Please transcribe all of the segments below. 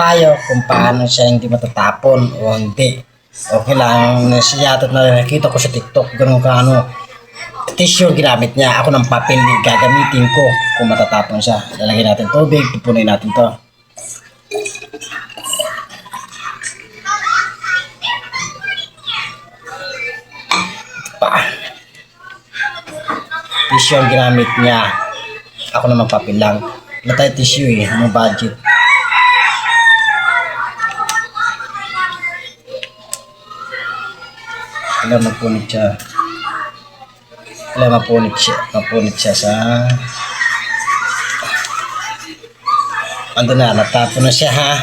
tayo kung paano siya hindi matatapon o hindi. Okay lang, siya at nakikita ko sa TikTok, ganun ka ano, tissue ginamit niya. Ako ng papel gagamitin ko kung matatapon siya. Lalagyan natin tubig, pupunin natin to. Tissue ang ginamit niya. Ako naman papel lang. Wala tayo tissue eh, ano budget. Wala mapunit siya. Wala mapunit siya sa... Ando na, natapon na siya ha.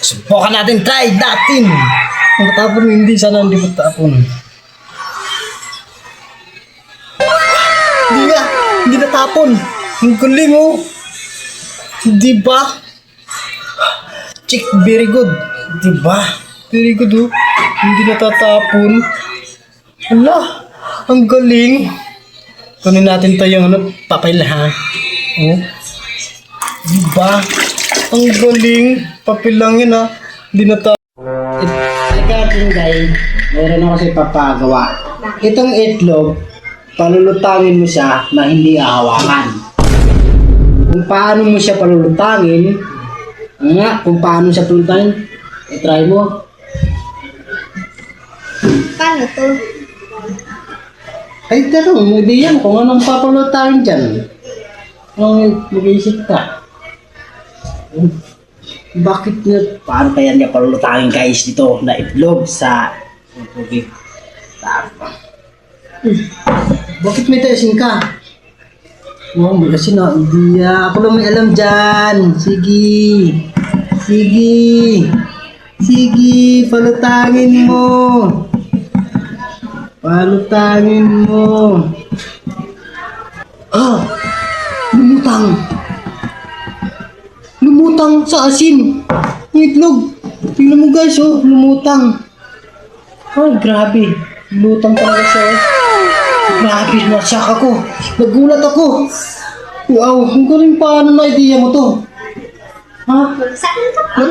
Subukan natin, try natin. Kung matapon, hindi, sana hindi matapon. Hindi natapon. Ang galing oh. Di ba? Chick, very good. Di ba? Very good oh. Hindi natatapon. Hala, ang galing. Kunin natin to yung ano, papel ha. Oh. Di ba? Ang galing. Papel lang yun ha. Hindi natapon. Teka, guys. Meron ako sa ipapagawa. Itong itlog, palulutangin mo siya na hindi ahawakan. Kung paano mo siya palulutangin, kung paano siya palulutangin, i-try mo. Paano to? Ay, tanong, hindi yan kung anong papalutangin dyan. Anong mag-iisip ka? Bakit nga, paano kaya niya palulutangin guys dito na itlog sa tubig? Bakit may taisin ka? Oh, may asin na. Hindi ako lang may alam dyan. Sige. Sige. Sige. Palutangin mo. Palutangin mo. Ah! Lumutang. Lumutang sa asin. Ang itlog. Tingnan mo guys, oh. Lumutang. Ay, grabe. Lumutang talaga siya, oh. Grabe, nasyak ako. Nagulat ako. Wow, ang galing paano na idea mo to? Ha? Saan ka pa?